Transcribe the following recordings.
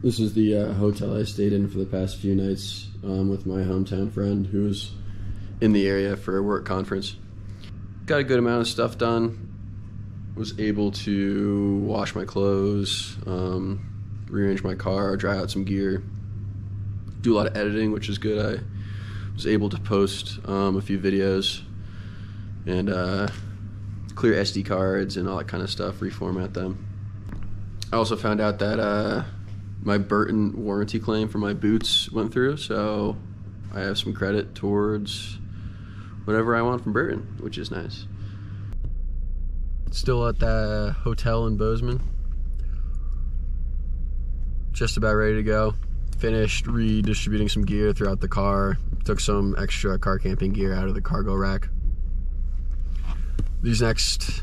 This is the hotel I stayed in for the past few nights with my hometown friend who was in the area for a work conference. Got a good amount of stuff done. Was able to wash my clothes, rearrange my car, dry out some gear, do a lot of editing, which is good. I was able to post a few videos and clear SD cards and all that kind of stuff, reformat them. I also found out that my Burton warranty claim for my boots went through, so I have some credit towards whatever I want from Burton, which is nice. Still at the hotel in Bozeman. Just about ready to go. Finished redistributing some gear throughout the car. Took some extra car camping gear out of the cargo rack. These next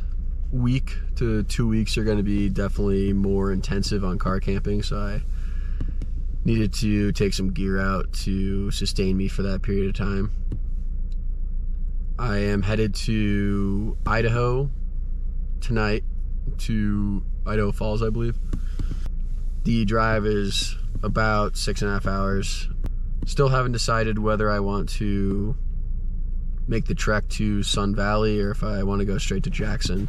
week to 2 weeks are going to be definitely more intensive on car camping, so I needed to take some gear out to sustain me for that period of time. I am headed to Idaho tonight, to Idaho Falls, I believe. The drive is about 6.5 hours. Still haven't decided whether I want to make the trek to Sun Valley or if I want to go straight to Jackson.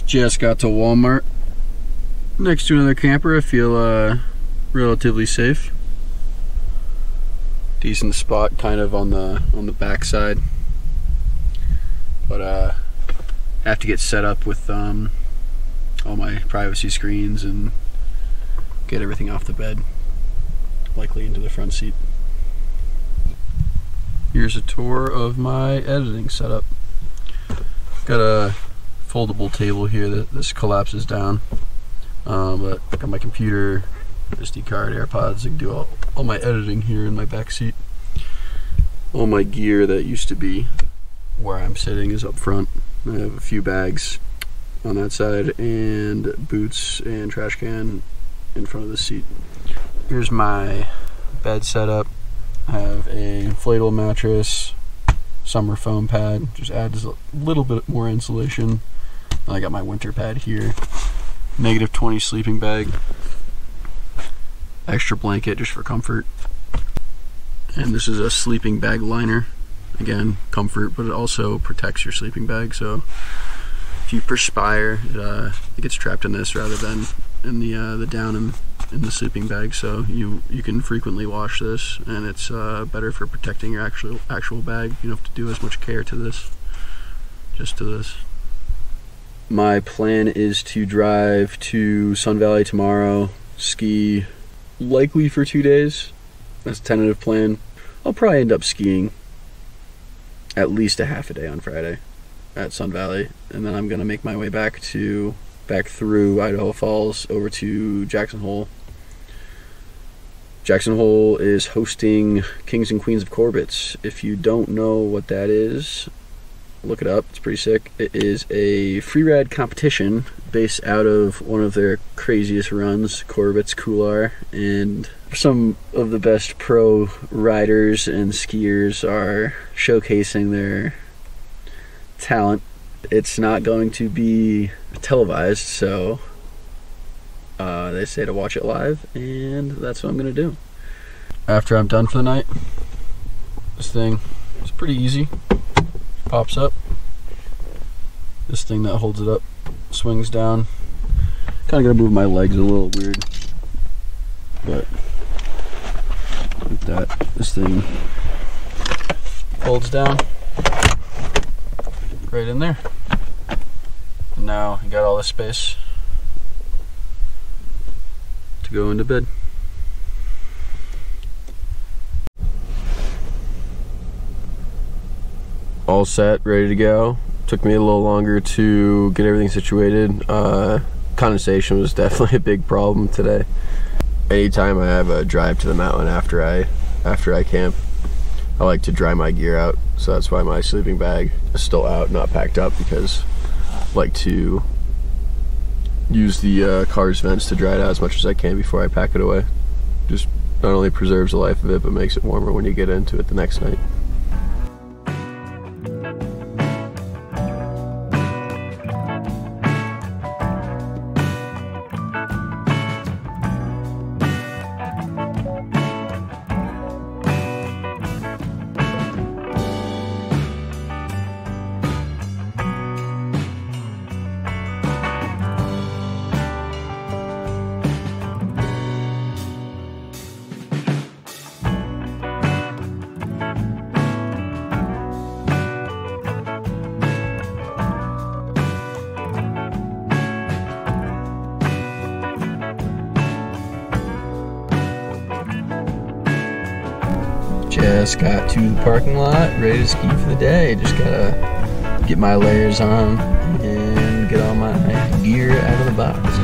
Just got to Walmart next to another camper. I feel relatively safe. Decent spot, kind of on the back side, but have to get set up with all my privacy screens and get everything off the bed, likely into the front seat. Here's a tour of my editing setup. Got a foldable table here that this collapses down, but I got my computer, SD card, AirPods. I can do all my editing here in my back seat. All my gear that used to be where I'm sitting is up front. I have a few bags on that side and boots and trash can in front of the seat. Here's my bed setup. I have a inflatable mattress, summer foam pad, just adds a little bit more insulation. And I got my winter pad here. -20 sleeping bag. Extra blanket just for comfort. And this is a sleeping bag liner. Again, comfort, but it also protects your sleeping bag. So if you perspire, it gets trapped in this rather than in the down in the sleeping bag. So you can frequently wash this, and it's better for protecting your actual bag. You don't have to do as much care to this, just to this. My plan is to drive to Sun Valley tomorrow, ski likely for 2 days. That's a tentative plan. I'll probably end up skiing at least a half a day on Friday at Sun Valley, and then I'm gonna make my way back through Idaho Falls over to Jackson Hole. Jackson Hole is hosting Kings and Queens of Corbett's. If you don't know what that is, look it up. It's pretty sick. It is a free ride competition based out of one of their craziest runs, Corbett's Couloir, and some of the best pro riders and skiers are showcasing their talent. It's not going to be televised, so they say to watch it live, and that's what I'm gonna do. After I'm done for the night, this thing is pretty easy. Pops up. This thing that holds it up swings down. Kind of gotta move my legs a little weird, but like that. This thing folds down right in there. And now you got all this space to go into bed. all set, ready to go. Took me a little longer to get everything situated. Condensation was definitely a big problem today. Anytime I have a drive to the mountain after I camp, I like to dry my gear out. So that's why my sleeping bag is still out, not packed up, because I like to use the car's vents to dry it out as much as I can before I pack it away. Just not only preserves the life of it, but makes it warmer when you get into it the next night. Just got to the parking lot, ready to ski for the day. Just gotta get my layers on and get all my gear out of the box.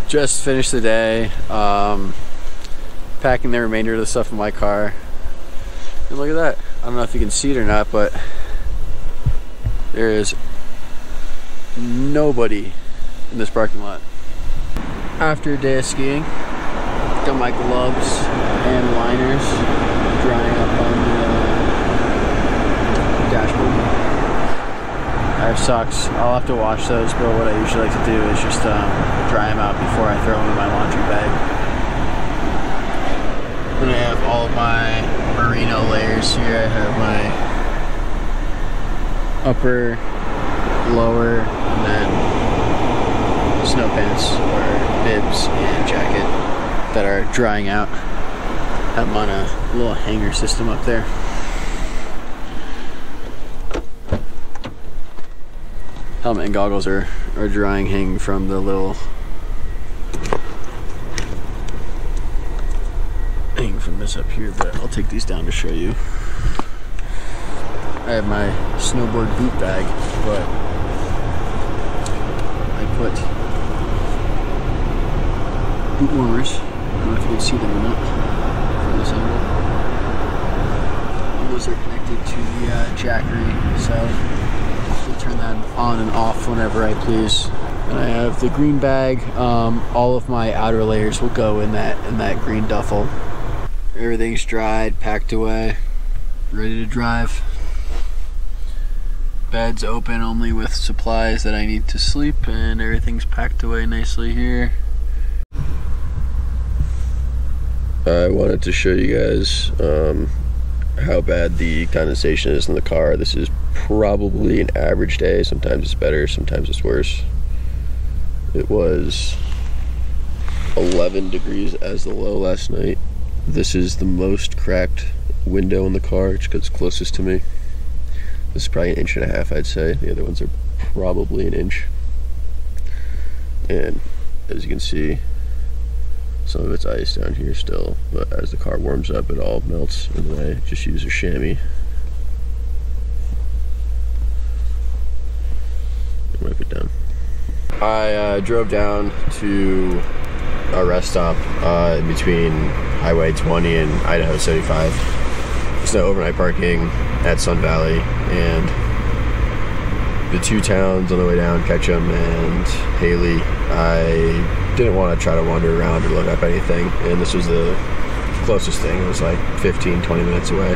Just finished the day, packing the remainder of the stuff in my car. And look at that. I don't know if you can see it or not, but there is nobody in this parking lot. After a day of skiing, got my gloves and liners drying up on the dashboard. I have socks. I'll have to wash those, but what I usually like to do is just dry them out before I throw them in my laundry bag. Then I have all of my merino layers here. I have my upper, lower, and then snow pants or bibs and jacket that are drying out. Have them on a little hanger system up there. Helmet and goggles are drying, hanging from the little hanging from this up here, but I'll take these down to show you. I have my snowboard boot bag, but I put boot warmers. I don't know if you can see them or not from this angle. Those are connected to the jackery, so turn that on and off whenever I please. And I have the green bag. All of my outer layers will go in that green duffel. Everything's dried, packed away, ready to drive. Bed's open only with supplies that I need to sleep, and everything's packed away nicely here. I wanted to show you guys how bad the condensation is in the car. This is probably an average day. Sometimes it's better, sometimes it's worse. It was 11 degrees as the low last night. This is the most cracked window in the car, which gets closest to me. This is probably 1.5 inches, I'd say. The other ones are probably 1 inch. And as you can see, Some of it's ice down here still, but as the car warms up, it all melts, and then I just use a chamois. Wipe it down. I drove down to a rest stop in between Highway 20 and Idaho 75. There's no overnight parking at Sun Valley, and the two towns on the way down, Ketchum and Haley, I didn't want to try to wander around or look up anything, and this was the closest thing. It was like 15-20 minutes away,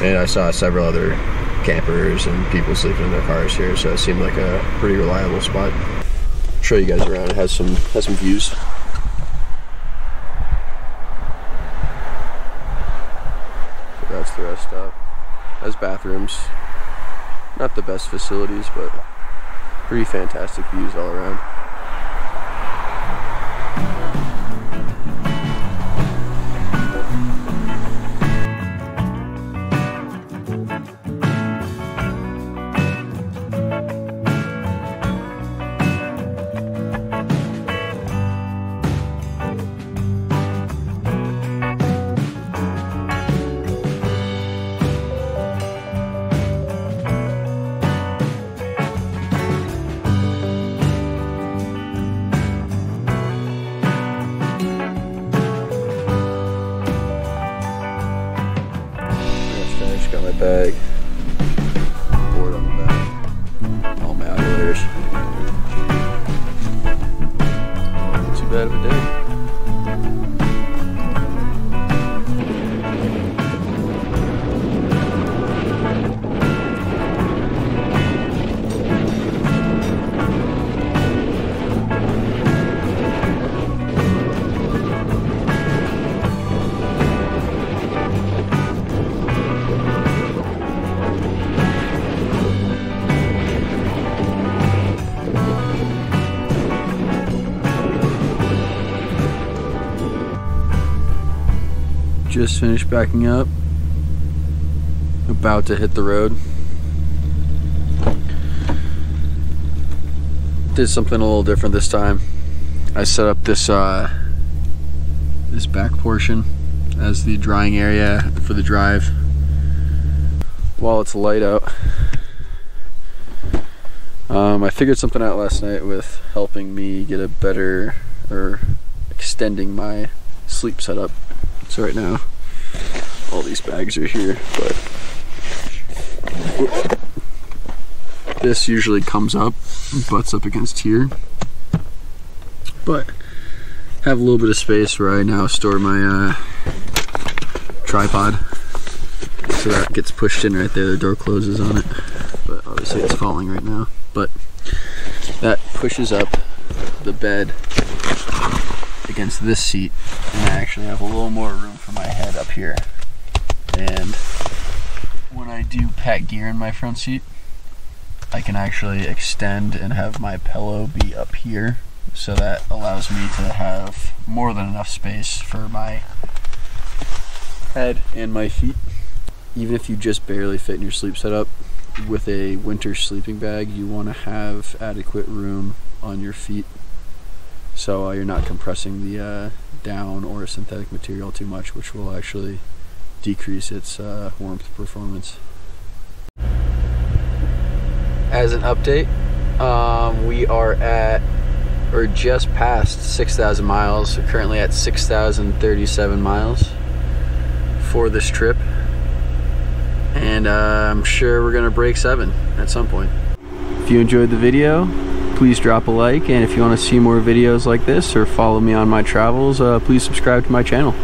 and I saw several other campers and people sleeping in their cars here, so it seemed like a pretty reliable spot. I'll show you guys around. It has some views. So that's the rest stop. It has bathrooms. Not the best facilities, but pretty fantastic views all around. Got my bag, board on the back, all my outdoors. Not too bad of a day. Just finished backing up, about to hit the road. Did something a little different this time. I set up this this back portion as the drying area for the drive while it's light out. I figured something out last night with helping me get a better, or extending my sleep setup. So right now, all these bags are here, but this usually comes up, butts up against here. But have a little bit of space where I now store my tripod. So that gets pushed in right there, the door closes on it. But obviously it's falling right now. But that pushes up the bed against this seat, and I actually have a little more room for my head up here. And when I do pack gear in my front seat, I can actually extend and have my pillow be up here, so that allows me to have more than enough space for my head and my feet. Even if you just barely fit in your sleep setup, with a winter sleeping bag, you want to have adequate room on your feet, so you're not compressing the down or synthetic material too much, which will actually decrease its warmth performance. As an update, we are at, or just past 6,000 miles. We're currently at 6,037 miles for this trip, and I'm sure we're gonna break 7 at some point. If you enjoyed the video, please drop a like, and if you want to see more videos like this or follow me on my travels, please subscribe to my channel.